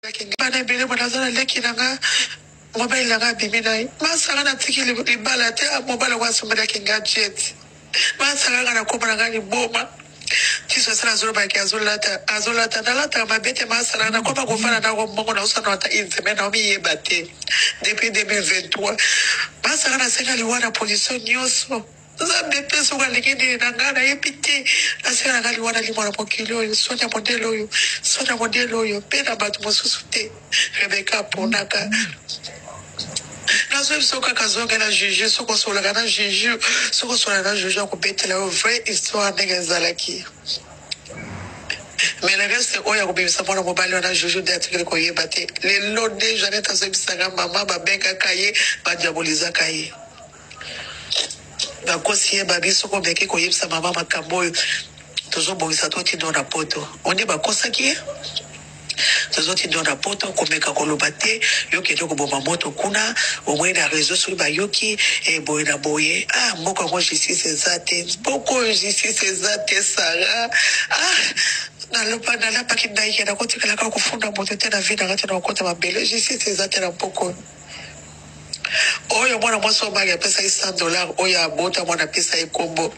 Bana bele bonazana leki nanga mobile nanga bibinai. Masanga na tiki libala te mobile wa somela kinga jet. Masanga na kobra nanga ni boma. Tiso sala zolo ba ki azolata na lata mabete masanga na koba kufana na mbongo na usana wata inzeme na omi yebate. Depuis 2023. Masanga na senga liwana position nyoso. Zambe peso kwa ligidi na ngana yepiti. Nasema ngali wana limwana mokilo yo. Sonya modelo yo. Pena batu mosusu te. Rebecca ponaka. Nazo soka kazonga na juju. Soko sola kana juju. Soko sola na juju. Ako bete la vraie histoire nega zalaki. Mais le reste, oya kubimisa mwana mobali wana juju de atikile kwa yebate. Le lode janeta zebisanga mama babenga kaye. Badiaboliza kaye. Bakosi babiso ko beke ko yebisa mama makambo tozo bongisa to ti dona poto onye bakosa ki tozo ti dona poto ko meka ko lobate yoke to ko bomba moto kuna omwe na réseau sur ba yoki e boye boye mboko ko justice zate mboko justice zate sara na la pakidai ya ko tikala ka kufunda moto tena vida ngata na kota mabele justice zate na mboko oyo mwana mwaso magi pesa $100 oyo abota mwana pesa ikombo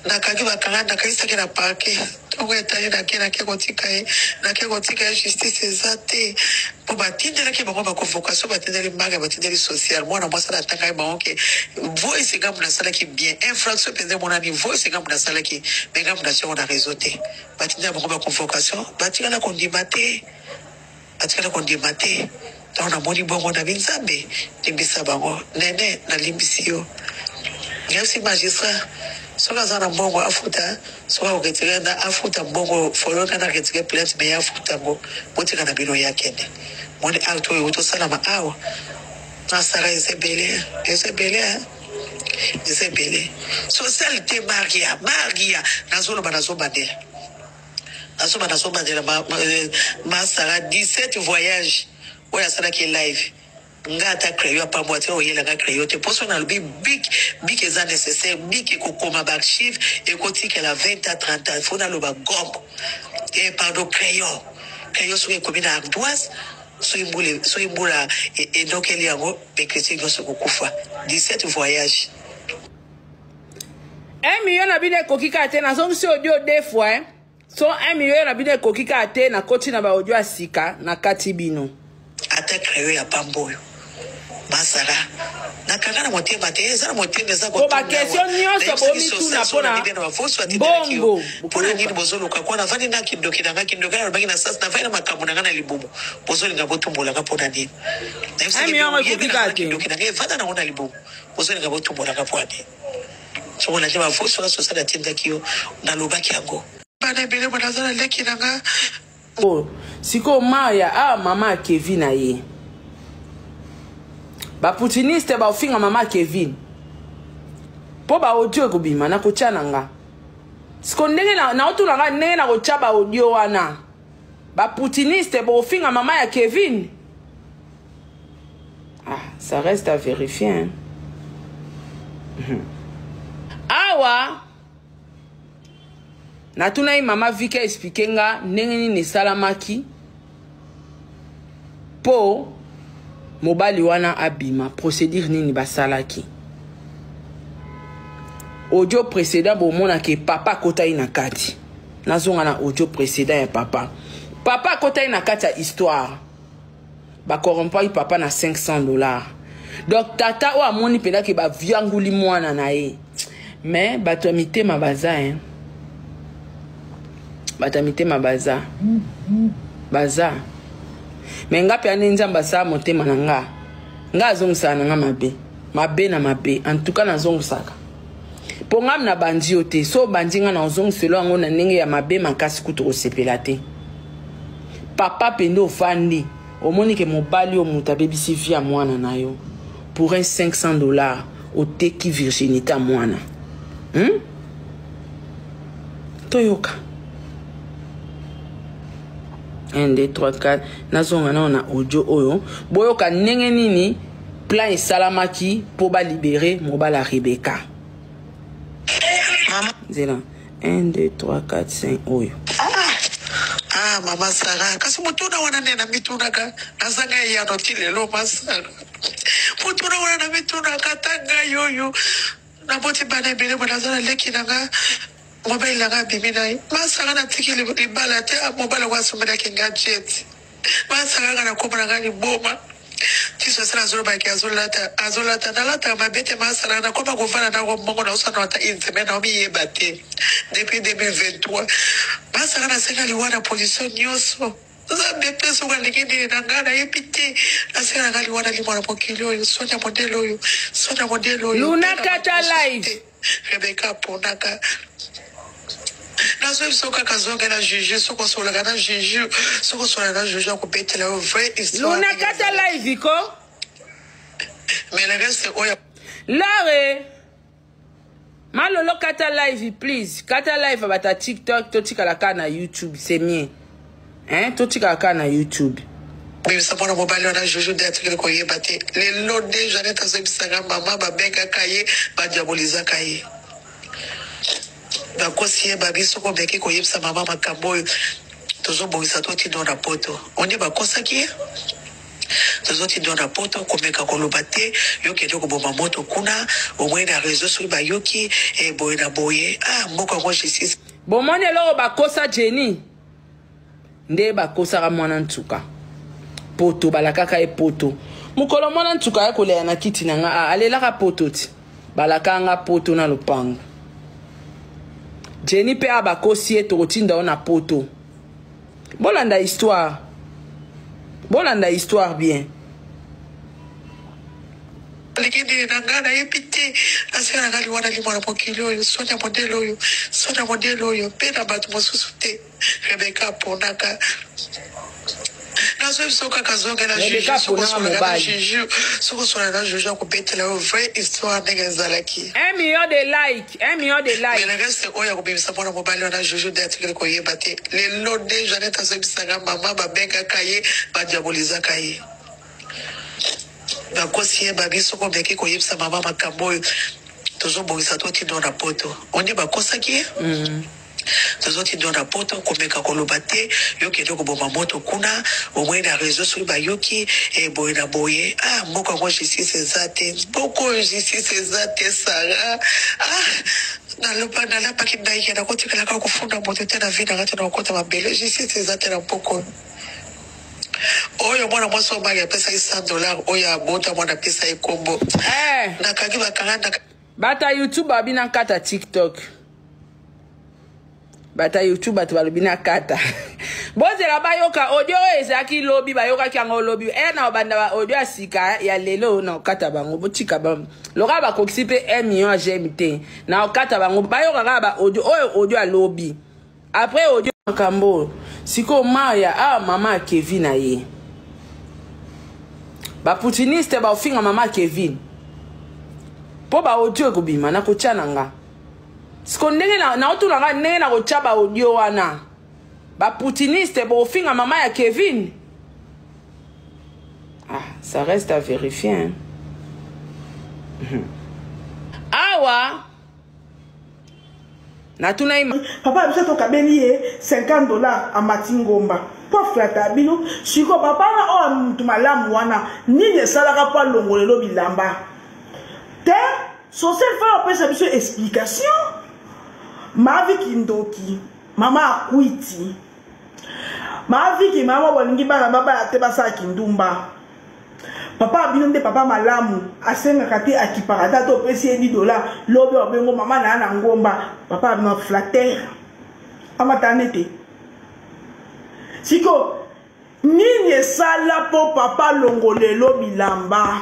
nakaki bakanga kaisa kena pake oyo etaye na ke kotika justice ezate po batindela ke bango ba convocation batindeli magi batindeli social mwana mwasa na tanga ba oke voice ngamu na sala ki bien infraction pende mona ni voice ngamu na sala ki ngamu na sur na réseau te batindela bango ba convocation batikala kondimate Taona moni bongo na binzambe limbisa bango nene na limbisio ngasi magistrat soka zana bongo afuta soka uketega na afuta bongo foloka na ketega plate me afuta ngo botika na bino yake ne moni auto yoto salama awa nasara ezebele socialité maria nazolo banazobandela masara 17 voyages oya sala ki live ngata créer pa boîte oyela nga créer te personnel big eza nécessaire big ko koma ba archive et ko tika la 20 à 30 ans faut na lo ba gombo et pardon crayon so ko bina ardoise so imbula et donc elle yango be chrétien go so kufa 17 voyages 1 million na bine kokika te na zongi si audio 2 fois so 1 million na bine kokika te na koti na ba audio asika na kati bino ata créé ya pamboyo masara nakanga na motema te eza motema eza ko ba question nyonso bomi tuna pona bongo pona nini bozoluka kwa na vani na kindoki na bangi na sasa na vani makambo na ngana libumu bozolinga botumbola ka pona nini na yesi miyo kokika te kindoki na vana na ngona libumu bozolinga botumbola ka pona nini so na jema foso so sala tinda kiyo na lobaki yango bana bele bonazana leki nanga oh siko maya mama Kevin na ye ba putiniste ba ofinga mama Kevin po ba audio ko bima na ko tshana nga siko ndenge na otuna nga ndenge na ko tshaba audio wana ba putiniste ba ofinga mama ya Kevin ça reste à vérifier awa natuna yi mama Vika expliquer nga ndenge nini salamaki po mobali wana abima procédure nini basalaki audio précédent bomona ke papa kota ina kati nazonga na audio précédent ya papa kota ina kati ya histoire ba corrompa papa na $500 donc tata o amoni pena ke ba vianguli mwana na ye mais bato mitema baza batamite baza menga pe ane nzamba sa motema na nga azongisa na nga mabe na mabe en tout cas nazongusaka po ngam na bandi yote so bandi nga na ozongiselo yango na ndenge ya mabe makasi kutu kosepela te papa pende ofandi omoni ke mobali o muta bebisi via mwana na yo pour un $500 oteki virginité mwana toyoka 1 2 3 4 nazonga na audio oyo boyoka ndenge nini plan esalamaki po ba libérer mobala Rebecca zela 1 2 3 4 5 oyo mama Sara kasi mutuna wana nena mituna ka nazanga ya notile lo masara mutuna wana na mituna ka tanga yoyo na boti bana bele bona zana leki nanga mobile langa bimina masara na tikili libala te mobile wa someda kinga jet masara na kubra ngani boma tiso sala zolo ba azolata nalata mabete masara na koma kuvana na mongo na usana wata inzeme na omi yebate depuis 2023 masara na senga liwana position nyoso zambe peso kwa ligini na ngana yepite na senga ngali wana limwana pokilo yo sonya modelo yo Luna Kata live Rebecca ponaka nazo soka kazonga na juju soko sola kana juju soko sola na juju ko betela vrai histoire Luna Kata live ko mais le reste oya Lare Malolo Kata live please Kata live bata TikTok to tikala kana YouTube c'est mieux to tikala kana YouTube mais ça pour mobile na juju d'être ko yebate les lots déjà net azobisanga mama ba benga kaye ba diaboliza kaye bakosi babiso ko beki ko yebisa mama makambo tozo bongisa to ti don rapoto onye bakosa ki tozo ti don rapoto ko meka ko lobate yoke ko bomba moto kuna omwe na réseau sur ba yoki e boye na boye mboko ngo justice bomone lo bakosa Jenny nde bakosa ka mwana ntuka poto balakaka e poto mukolo mwana ntuka ya koleya na kiti nanga alela ka poto ti balakanga poto na lopango Jenny pe abakosi e tokotinda ona poto. Bolanda histoire bien. Ligini na ngana yepite asera ngali wana limwana pokilo yo sonya modelo yo pena batu mosusu te Rebecca ponaka nazo soka kazonga na juju soko sola na juju ko betela vrai histoire nega zalaki 1 million de like mais le reste oya ko bimisa pona mobile na juju d'être ko yebate les lots déjà net azobisanga mama ba benga kaye ba diaboliza kaye bakosi babiso ko beki ko yebisa mama makambo tozo bongisa to ti don rapoto onye bakosa ki tozo ti don rapoto ko meka ko lobate yoke ko bomba moto kuna omwe na réseau sur ba yoki e boye na boye mboko ngo justice ezate boko justice ezate Sara na lapa kindaike na koti kala ka kufunda moto tena vida ngati na kota mabele justice ezate na mboko oyo mwana mwaso mali pesa $100 oyo abota mwana pesa ikombo na kaki bakanga bata YouTube abina kata TikTok bata YouTube batu balubina kata bozela bayoka audio ezaki lobby bayoka kyango lobby na obanda ba audio asika ya lelo na kata bango botika ba loka ba koksipe 1 million GMT na kata bango bayoka ba audio a lobby après audio makambo siko maya mama Kevin aye ba putiniste ba ofinga mama Kevin po ba audio ekobima na kochana nga siko ndenge na otuna nga ndenge na kochaba audio wana ba putiniste ba ofinga mama ya Kevin ça reste à vérifier hein? Awa natuna ima papa biso to kabeli ye $50 a matingomba po flata bino siko papa na o mutu malamu wana nini salaka pa longolelo bilamba te so sel fa opesa biso explication mavi kindoki mama akwiti mavi ki mama bolingi bana baba te basa kindumba papa bino nde papa malamu asenga kati akiparata to pesi $10 lobe obengo mama na ngomba papa bino flatter amatanete siko nini esala po papa longolelo bilamba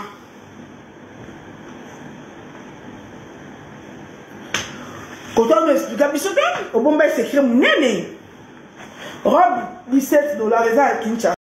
koto me explica biso te obomba secret munene robe $17 eza kincha